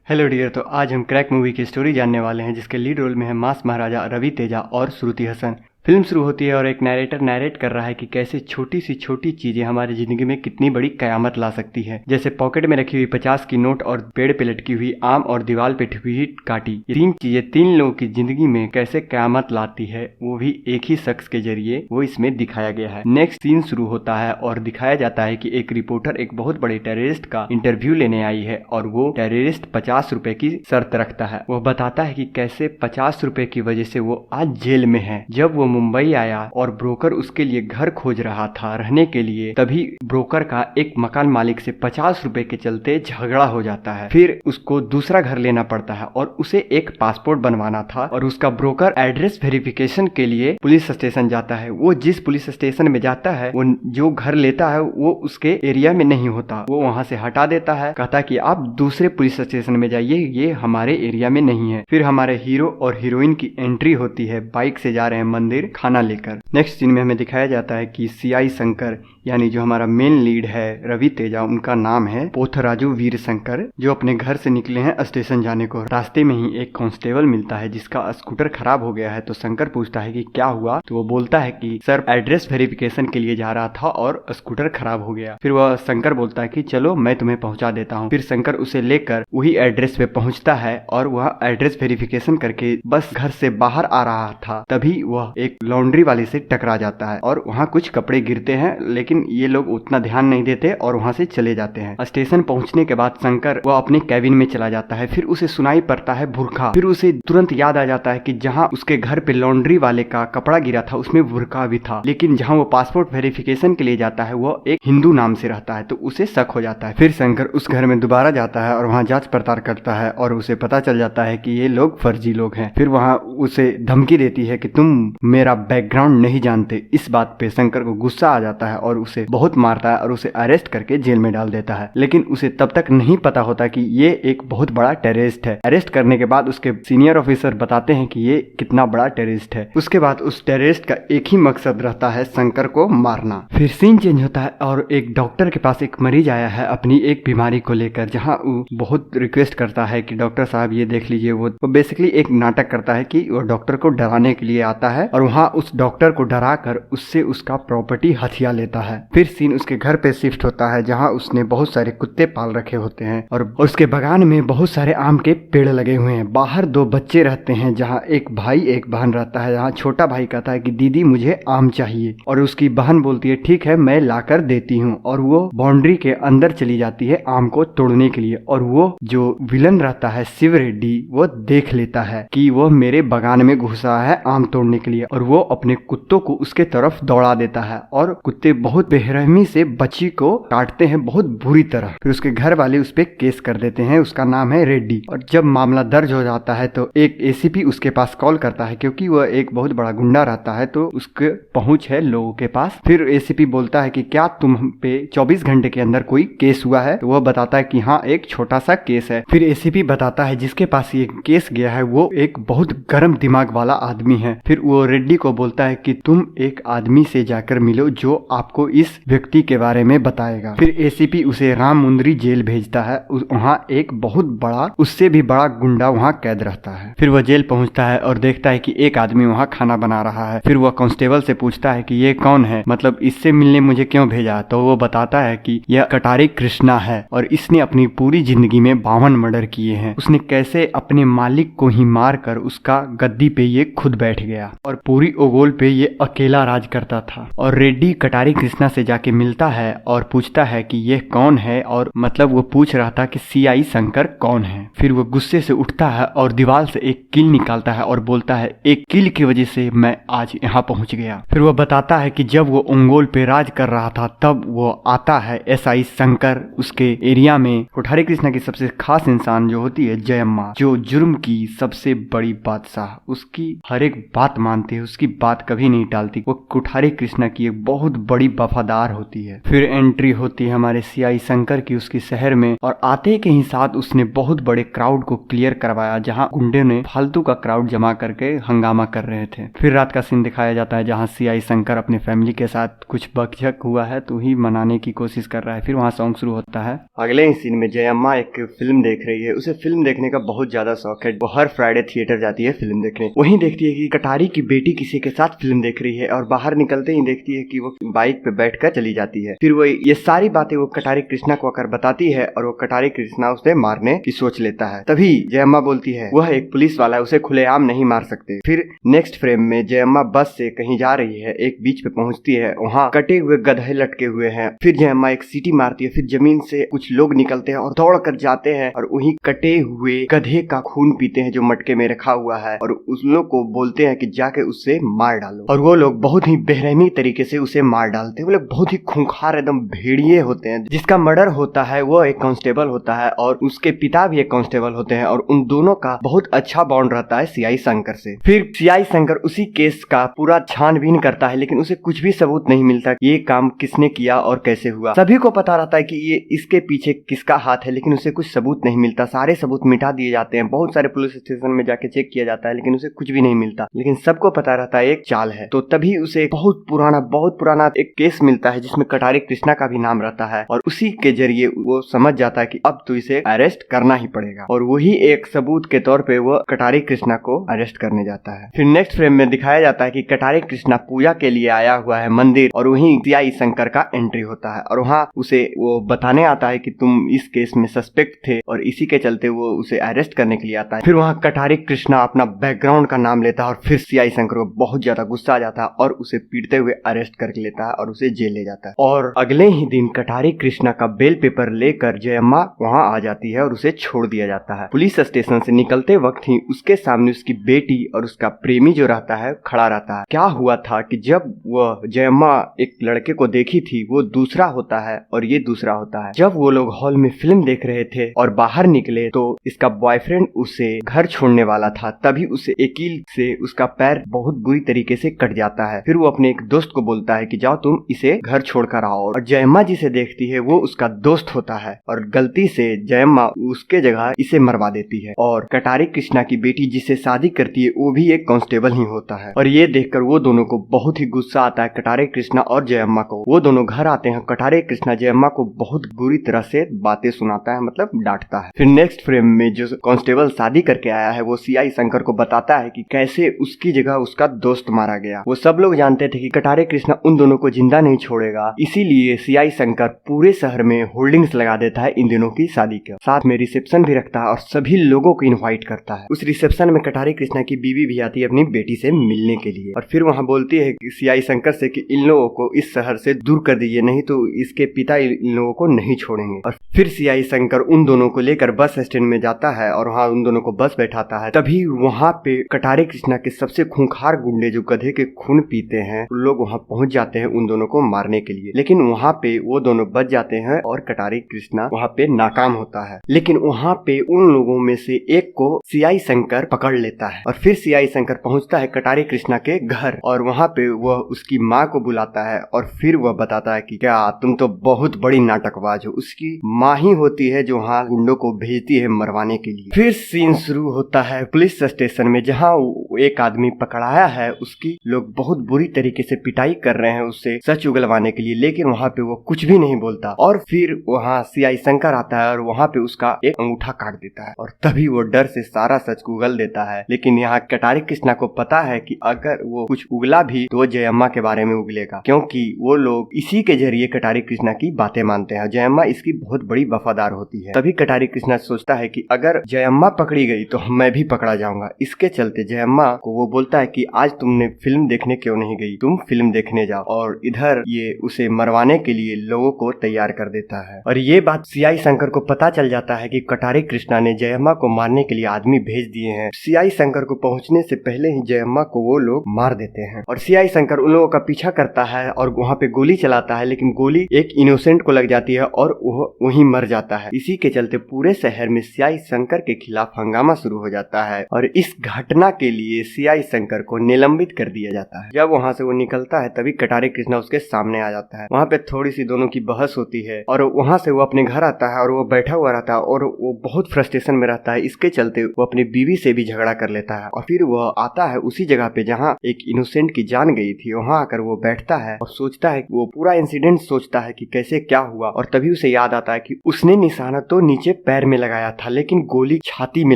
Hello dear. तो आज हम क्रैक मूवी की स्टोरी जानने वाले हैं जिसके लीड रोल में है मास महाराजा रवि तेजा और श्रुति हसन। फिल्म शुरू होती है और एक नैरेटर नैरेट कर रहा है कि कैसे छोटी सी छोटी चीजें हमारी जिंदगी में कितनी बड़ी कयामत ला सकती है, जैसे पॉकेट में रखी हुई 50 की नोट और पेड़ पे लटकी हुई आम और दीवार पे ठुकी हुई काटी। ये तीन चीजें तीन लोगों की जिंदगी में कैसे कयामत लाती है, वो भी एक ही शख्स के जरिए वो इसमें दिखाया गया है। नेक्स्ट सीन शुरू होता है और दिखाया जाता है कि एक रिपोर्टर एक बहुत बड़े टेररिस्ट का इंटरव्यू लेने आई है और वो टेररिस्ट 50 रुपए की शर्त रखता है। वो बताता है कि कैसे 50 रुपए की वजह से वो आज जेल में है। जब वो मुंबई आया और ब्रोकर उसके लिए घर खोज रहा था रहने के लिए, तभी ब्रोकर का एक मकान मालिक से 50 रुपए के चलते झगड़ा हो जाता है। फिर उसको दूसरा घर लेना पड़ता है और उसे एक पासपोर्ट बनवाना था और उसका ब्रोकर एड्रेस वेरिफिकेशन के लिए पुलिस स्टेशन जाता है। वो जिस पुलिस स्टेशन में जाता है, वो जो घर लेता है वो उसके एरिया में नहीं होता। वो वहाँ से हटा देता है, कहता कि आप दूसरे पुलिस स्टेशन में जाइए, ये हमारे एरिया में नहीं है। फिर हमारे हीरो और हीरोइन की एंट्री होती है, बाइक से जा रहे हैं मंदिर खाना लेकर। नेक्स्ट सीन में हमें दिखाया जाता है कि सीआई शंकर यानी जो हमारा मेन लीड है रवि तेजा, उनका नाम है पोथराजू वीर शंकर, जो अपने घर से निकले हैं स्टेशन जाने को। रास्ते में ही एक कांस्टेबल मिलता है जिसका स्कूटर खराब हो गया है। तो शंकर पूछता है कि क्या हुआ, तो वो बोलता है कि सर एड्रेस वेरिफिकेशन के लिए जा रहा था और स्कूटर खराब हो गया। फिर वह शंकर बोलता है कि चलो मैं तुम्हें पहुंचा देता हूँ। फिर शंकर उसे लेकर वही एड्रेस पे पहुंचता है और वह एड्रेस वेरिफिकेशन करके बस घर से बाहर आ रहा था, तभी वह एक लॉन्ड्री वाले से टकरा जाता है और वहाँ कुछ कपड़े गिरते हैं, लेकिन ये लोग उतना ध्यान नहीं देते और वहाँ से चले जाते हैं। स्टेशन पहुँचने के बाद शंकर वह अपने कैबिन में चला जाता है। फिर उसे सुनाई पड़ता है बुरखा। फिर उसे तुरंत याद आ जाता है कि जहाँ उसके घर पे लॉन्ड्री वाले का कपड़ा गिरा था उसमें बुरखा भी था, लेकिन जहाँ वो पासपोर्ट वेरिफिकेशन के लिए जाता है वो एक हिंदू नाम से रहता है, तो उसे शक हो जाता है। फिर शंकर उस घर में दोबारा जाता है और वहाँ जांच पड़ताल करता है और उसे पता चल जाता है कि ये लोग फर्जी लोग हैं। फिर वहाँ उसे धमकी देती है कि तुम मेरा बैकग्राउंड नहीं जानते। इस बात पे शंकर को गुस्सा आ जाता है और उसे बहुत मारता है और उसे अरेस्ट करके जेल में डाल देता है। लेकिन उसे तब तक नहीं पता होता कि ये एक बहुत बड़ा टेररिस्ट है। अरेस्ट करने के बाद उसके सीनियर ऑफिसर बताते हैं कि ये कितना बड़ा टेररिस्ट है। उसके बाद उस टेररिस्ट का एक ही मकसद रहता है, शंकर को मारना। फिर सीन चेंज होता है और एक डॉक्टर के पास एक मरीज आया है अपनी एक बीमारी को लेकर, जहाँ वो बहुत रिक्वेस्ट करता है कि डॉक्टर साहब ये देख लीजिए। वो बेसिकली एक नाटक करता है कि वो डॉक्टर को डराने के लिए आता है और वहाँ उस डॉक्टर को डरा कर उससे उसका प्रॉपर्टी हथिया लेता है। फिर सीन उसके घर पे शिफ्ट होता है जहाँ उसने बहुत सारे कुत्ते पाल रखे होते हैं और उसके बागान में बहुत सारे आम के पेड़ लगे हुए हैं। बाहर दो बच्चे रहते हैं जहाँ एक भाई एक बहन रहता है। जहाँ छोटा भाई कहता है कि दीदी मुझे आम चाहिए और उसकी बहन बोलती है ठीक है मैं लाकर देती हूँ, और वो बाउंड्री के अंदर चली जाती है आम को तोड़ने के लिए। और वो जो विलन रहता है शिव रेड्डी, वो देख लेता है कि वो मेरे बागान में घुसा है आम तोड़ने के लिए और वो अपने कुत्तों को उसके तरफ दौड़ा देता है और कुत्ते बहुत बेरहमी से बच्ची को काटते हैं बहुत बुरी तरह। फिर उसके घर वाले उस पर केस कर देते हैं, उसका नाम है रेड्डी। और जब मामला दर्ज हो जाता है तो एक एसीपी उसके पास कॉल करता है, क्योंकि वह एक बहुत बड़ा गुंडा रहता है तो उसके पहुंच है लोगों के पास। फिर एसीपी बोलता है कि क्या तुम पे 24 घंटे के अंदर कोई केस हुआ है, तो वह बताता है कि हाँ एक छोटा सा केस है। फिर एसीपी बताता है जिसके पास ये केस गया है वो एक बहुत गर्म दिमाग वाला आदमी है। फिर वो रेड्डी को बोलता है कि तुम एक आदमी से जाकर मिलो जो आपको इस व्यक्ति के बारे में बताएगा। फिर एसीपी उसे राम मुंदरी जेल भेजता है। वहाँ एक बहुत बड़ा उससे भी बड़ा गुंडा वहाँ कैद रहता है। फिर वह जेल पहुँचता है और देखता है कि एक आदमी वहाँ खाना बना रहा है। फिर वह कांस्टेबल से पूछता है कि ये कौन है, मतलब इससे मिलने मुझे क्यों भेजा। तो वो बताता है कि यह कटारी कृष्णा है और इसने अपनी पूरी जिंदगी में 52 मर्डर किए हैं। उसने कैसे अपने मालिक को ही मार कर उसका गद्दी पे ये खुद बैठ गया और पूरी ओगोल पे ये अकेला राज करता था। और रेड्डी कटारी कृष्णा से जाके मिलता है और पूछता है कि यह कौन है, और मतलब वो पूछ रहा था कि सीआई शंकर कौन है। फिर वो गुस्से से उठता है और दीवार से एक कील निकालता है और बोलता है एक कील की वजह से मैं आज यहाँ पहुँच गया। फिर वो बताता है कि जब वो ओंगोल पे राज कर रहा था तब वो आता है एसआई शंकर उसके एरिया में। कटारी कृष्णा की सबसे खास इंसान जो होती है जयम्मा, जो जुर्म की सबसे बड़ी बादशाह, उसकी हर एक बात मानती है, उसकी बात कभी नहीं टालती। वो कुठारी कृष्णा की एक बहुत बड़ी वफादार होती है। फिर एंट्री होती है हमारे सीआई शंकर की उसकी शहर में, और आते के ही साथ उसने बहुत बड़े क्राउड को क्लियर करवाया जहां गुंडे ने फालतू का क्राउड जमा करके हंगामा कर रहे थे। फिर रात का सीन दिखाया जाता है जहां सीआई शंकर अपनी फैमिली के साथ कुछ बकझक हुआ है तो ही मनाने की कोशिश कर रहा है। फिर वहां सॉन्ग शुरू होता है। अगले ही सीन में जयम्मा एक फिल्म देख रही है। उसे फिल्म देखने का बहुत ज्यादा शौक है। वो हर फ्राइडे थिएटर जाती है फिल्म देखने। वहीं देखती है कि कटारी की बेटी किसी के साथ फिल्म देख रही है, और बाहर निकलते ही देखती है कि वो बाइक पे बैठकर चली जाती है। फिर वो ये सारी बातें वो कटारी कृष्णा को आकर बताती है, और वो कटारी कृष्णा उसे मारने की सोच लेता है। तभी जयम्मा बोलती है वह एक पुलिस वाला है, उसे खुलेआम नहीं मार सकते। फिर नेक्स्ट फ्रेम में जयम्मा बस से कहीं जा रही है, एक बीच पे पहुंचती है, वहाँ कटे हुए गधे लटके हुए हैं। फिर जयम्मा एक सीटी मारती है, फिर जमीन से कुछ लोग निकलते हैं और दौड़ कर जाते हैं और वहीं कटे हुए गधे का खून पीते हैं जो मटके में रखा हुआ है, और उस लोग को बोलते हैं कि जाके उससे मार डालो। और वो लोग बहुत ही बेरहमी तरीके से उसे मार डालते हैं। वो लोग बहुत ही खूंखार एकदम भेड़िए होते हैं। जिसका मर्डर होता है वो एक कांस्टेबल होता है, और उसके पिता भी एक कांस्टेबल होते हैं, और उन दोनों का बहुत अच्छा बॉन्ड रहता है सीआई शंकर से। फिर सीआई शंकर उसी केस का पूरा छानबीन करता है, लेकिन उसे कुछ भी सबूत नहीं मिलता कि ये काम किसने किया और कैसे हुआ। सभी को पता रहता है कि ये इसके पीछे किसका हाथ है, लेकिन उसे कुछ सबूत नहीं मिलता। सारे सबूत मिटा दिए जाते हैं। बहुत सारे पुलिस स्टेशन में जाके चेक किया जाता है, लेकिन उसे कुछ भी नहीं मिलता। लेकिन सबको पता रहता है एक चाल है। तो तभी उसे बहुत पुराना एक केस मिलता है जिसमें कटारी कृष्णा का भी नाम रहता है, और उसी के जरिए वो समझ जाता है कि अब तो इसे अरेस्ट करना ही पड़ेगा, और वही एक सबूत के तौर पे वो कटारी कृष्णा को अरेस्ट करने जाता है। फिर नेक्स्ट फ्रेम में दिखाया जाता है कि कटारी कृष्णा पूजा के लिए आया हुआ है मंदिर, और वहीं सीआई शंकर का एंट्री होता है, और वहाँ उसे वो बताने आता है कि तुम इस केस में सस्पेक्ट थे, और इसी के चलते वो उसे अरेस्ट करने के लिए आता है। फिर वहाँ कटारी कृष्णा अपना बैकग्राउंड का नाम लेता है, और फिर सीआई शंकर को बहुत ज्यादा गुस्सा आ जाता है और उसे पीटते हुए अरेस्ट करके लेता है और उसे जेल ले जाता है। और अगले ही दिन कटारी कृष्णा का बेल पेपर लेकर जयम्मा वहाँ आ जाती है और उसे छोड़ दिया जाता है। पुलिस स्टेशन से निकलते वक्त ही उसके सामने उसकी बेटी और उसका प्रेमी जो रहता है खड़ा रहता है। क्या हुआ था कि जब वह जयम्मा एक लड़के को देखी थी वो दूसरा होता है और ये दूसरा होता है। जब वो लोग हॉल में फिल्म देख रहे थे और बाहर निकले तो इसका बॉयफ्रेंड उसे घर छोड़ने वाला था, तभी उसे एक कील से उसका पैर बहुत बुरी तरीके से कट जाता है। फिर वो अपने एक दोस्त को बोलता है कि जाओ तुम इसे घर छोड़कर आओ, और जयम्मा जिसे देखती है वो उसका दोस्त होता है, और गलती से जयम्मा उसके जगह इसे मरवा देती है। और कटारी कृष्णा की बेटी जिसे शादी करती है वो भी एक कांस्टेबल ही होता है, और ये देखकर वो दोनों को बहुत ही गुस्सा आता है कटारी कृष्णा और जयम्मा को। वो दोनों घर आते हैं। कटारी कृष्णा जयम्मा को बहुत बुरी तरह से बातें सुनाता है, मतलब डांटता है। फिर नेक्स्ट फ्रेम में जो कांस्टेबल शादी करके आया है वो सीआई शंकर को बताता है कि कैसे उसकी जगह उसका दोस्त मारा गया। वो सब लोग जानते थे कि कटारी कृष्णा उन दोनों को जिंदा नहीं छोड़ेगा, इसीलिए सीआई शंकर पूरे शहर में होल्डिंग्स लगा देता है इन दिनों की शादी के। साथ में रिसेप्शन भी रखता है और सभी लोगों को इनवाइट करता है। उस रिसेप्शन में कटारी कृष्णा की बीवी भी आती है अपनी बेटी से मिलने के लिए, और फिर वहाँ बोलती है कि सीआई शंकर से कि इन लोगों को इस शहर से दूर कर दीजिए, नहीं तो इसके पिता इन लोगों को नहीं छोड़ेंगे। और फिर सीआई शंकर उन दोनों को लेकर बस स्टैंड में जाता है और वहाँ उन दोनों को बस बैठाता है। तभी वहाँ पे कटारी कृष्णा के सबसे खूंखार गुंडे जो गधे के खून पीते हैं लोग वहाँ पहुंच जाते हैं उन दोनों को मारने के लिए, लेकिन वहाँ पे वो दोनों बच जाते हैं और कटारी कृष्णा वहाँ पे नाकाम होता है। लेकिन वहाँ पे उन लोगों में से एक को सीआई शंकर पकड़ लेता है, और फिर सीआई शंकर पहुँचता है कटारी कृष्णा के घर, और वहाँ पे वह उसकी माँ को बुलाता है, और फिर वह बताता है कि क्या तुम तो बहुत बड़ी नाटकबाज हो। उसकी माँ ही होती है जो वहाँ गुंडों को भेजती है मरवाने के लिए। फिर सीन शुरू होता है पुलिस स्टेशन में, जहाँ एक आदमी पकड़ाया है उसकी लोग बहुत बुरी तरीके से पिटाई कर रहे हैं उससे सच उगलवाने के लिए, लेकिन वहाँ पे वो कुछ भी नहीं बोलता। और फिर वहाँ सीआई शंकर आता है और वहाँ पे उसका एक अंगूठा काट देता है, और तभी वो डर से सारा सच उगल देता है। लेकिन यहाँ कटारी कृष्णा को पता है कि अगर वो कुछ उगला भी तो वो जयम्मा के बारे में उगलेगा, क्योंकि वो लोग इसी के जरिए कटारी कृष्णा की बातें मानते हैं। जयम्मा इसकी बहुत बड़ी वफादार होती है। तभी कटारी कृष्णा सोचता है कि अगर जयम्मा पकड़ी गई तो मैं भी पकड़ा जाऊंगा। इसके चलते जयम्मा को वो बोलता है कि आज तुमने फिल्म देखने क्यों नहीं गई, तुम फिल्म देखने जाओ, और इधर ये उसे मरवाने के लिए लोगों को तैयार कर देता है। और ये बात सीआई शंकर को पता चल जाता है कि कटारी कृष्णा ने जयम्मा को मारने के लिए आदमी भेज दिए हैं। सीआई शंकर को पहुंचने से पहले ही जयम्मा को वो लोग मार देते हैं, और सीआई शंकर उन लोगों का पीछा करता है और वहाँ पे गोली चलाता है, लेकिन गोली एक इनोसेंट को लग जाती है और वो वहीं मर जाता है। इसी के चलते पूरे शहर में सीआई शंकर के खिलाफ हंगामा शुरू हो जाता है, और इस घटना के लिए सीआई शंकर को को निलंबित कर दिया जाता है। जब वहाँ से वो निकलता है तभी कटारे कृष्णा उसके सामने आ जाता है। वहाँ पे थोड़ी सी दोनों की बहस होती है और वहाँ से वो अपने घर आता है और वो बैठा हुआ रहता है और वो बहुत फ्रस्ट्रेशन में रहता है। इसके चलते वो अपनी बीवी से भी झगड़ा कर लेता है और फिर वह आता है उसी जगह पे जहाँ एक इनोसेंट की जान गई थी। वहाँ आकर वो बैठता है और सोचता है, वो पूरा इंसिडेंट सोचता है कि कैसे क्या हुआ, और तभी उसे याद आता है कि उसने निशाना तो नीचे पैर में लगाया था लेकिन गोली छाती में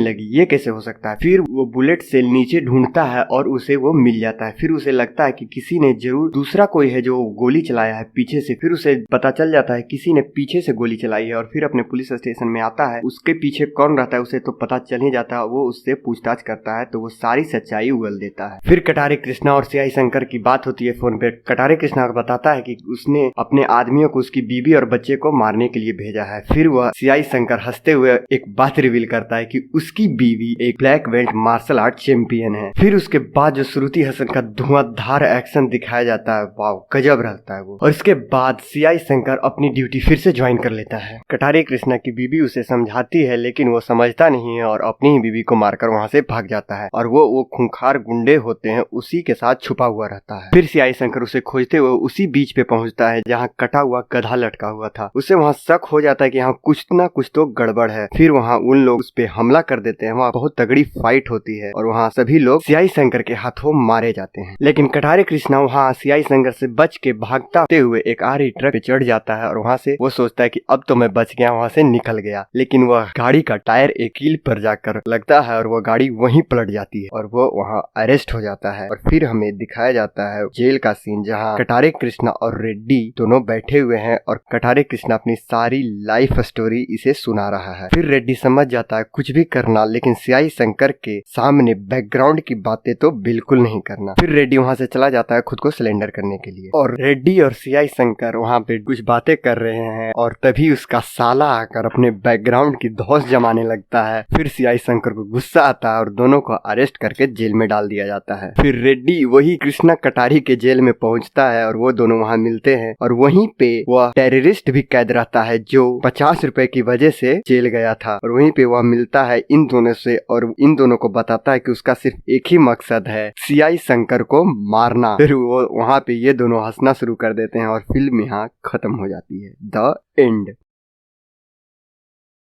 लगी, ये कैसे हो सकता है। फिर वो बुलेट से नीचे ढूंढता है और उसे वो मिल जाता है। फिर उसे लगता है कि किसी ने जरूर, दूसरा कोई है जो गोली चलाया है पीछे से। फिर उसे पता चल जाता है किसी ने पीछे से गोली चलाई है और फिर अपने पुलिस स्टेशन में आता है। उसके पीछे कौन रहता है उसे तो पता चल ही जाता है। वो उससे पूछताछ करता है तो वो सारी सच्चाई उगल देता है। फिर कटारे कृष्णा और सीआई शंकर की बात होती है फोन पे। कटारे कृष्णा को बताता है कि उसने अपने आदमियों को उसकी बीबी और बच्चे को मारने के लिए भेजा है। फिर वह सीआई शंकर हंसते हुए एक बात रिवील करता है कि उसकी बीवी एक black belt martial art champion है। फिर उसके बाद जो श्रुति हसन का धुआंधार एक्शन दिखाया जाता है, वाव गजब रहता है वो। और इसके बाद सीआई शंकर अपनी ड्यूटी फिर से ज्वाइन कर लेता है। कटारे कृष्णा की बीबी उसे समझाती है लेकिन वो समझता नहीं है और अपनी ही बीबी को मारकर वहाँ से भाग जाता है और वो खूंखार गुंडे होते हैं उसी के साथ छुपा हुआ रहता है। फिर सीआई शंकर उसे खोजते हुए उसी बीच पे पहुंचता है जहाँ कटा हुआ गधा लटका हुआ था। उसे वहाँ शक हो जाता है कि यहाँ कुछ ना कुछ तो गड़बड़ है। फिर वहाँ उन लोग उस पे हमला कर देते हैं। वहाँ बहुत तगड़ी फाइट होती है और वहाँ सभी लोग सीआई शंकर के हाथों मारे जाते हैं। लेकिन कटारे कृष्णा वहाँ सीआई शंकर से बच के भागता हुए एक आरई ट्रक पे चढ़ जाता है और वहाँ से वो सोचता है कि अब तो मैं बच गया, वहाँ से निकल गया। लेकिन वह गाड़ी का टायर एक कील पर जाकर लगता है और वह गाड़ी वहीं पलट जाती है और वो वहाँ अरेस्ट हो जाता है। और फिर हमें दिखाया जाता है जेल का सीन जहाँ कटारे कृष्णा और रेड्डी दोनों बैठे हुए हैं और कटारे कृष्णा अपनी सारी लाइफ स्टोरी इसे सुना रहा है। फिर रेड्डी समझ जाता है कुछ भी करना, लेकिन सीआई शंकर के सामने बैकग्राउंड की बातें तो बिल्कुल नहीं करना। फिर रेड्डी वहाँ से चला जाता है खुद को सिलेंडर करने के लिए और रेड्डी और सीआई शंकर वहाँ पे कुछ बातें कर रहे हैं और तभी उसका साला आकर अपने बैकग्राउंड की धौंस जमाने लगता है। फिर सीआई शंकर को गुस्सा आता है और दोनों को अरेस्ट करके जेल में डाल दिया जाता है। फिर रेड्डी वही कृष्णा कटारी के जेल में पहुंचता है और वो दोनों वहाँ मिलते हैं और वहीं पे वह टेररिस्ट भी कैद रहता है जो 50 रुपए की वजह से जेल गया था और वहीं पे वह मिलता है इन दोनों से और इन दोनों को बताता है कि उसका सिर्फ एक ही मकसद है, सीआई शंकर को मारना। फिर वो वहाँ पे ये दोनों हंसना शुरू कर देते हैं और फिल्म यहाँ खत्म हो जाती है। The end.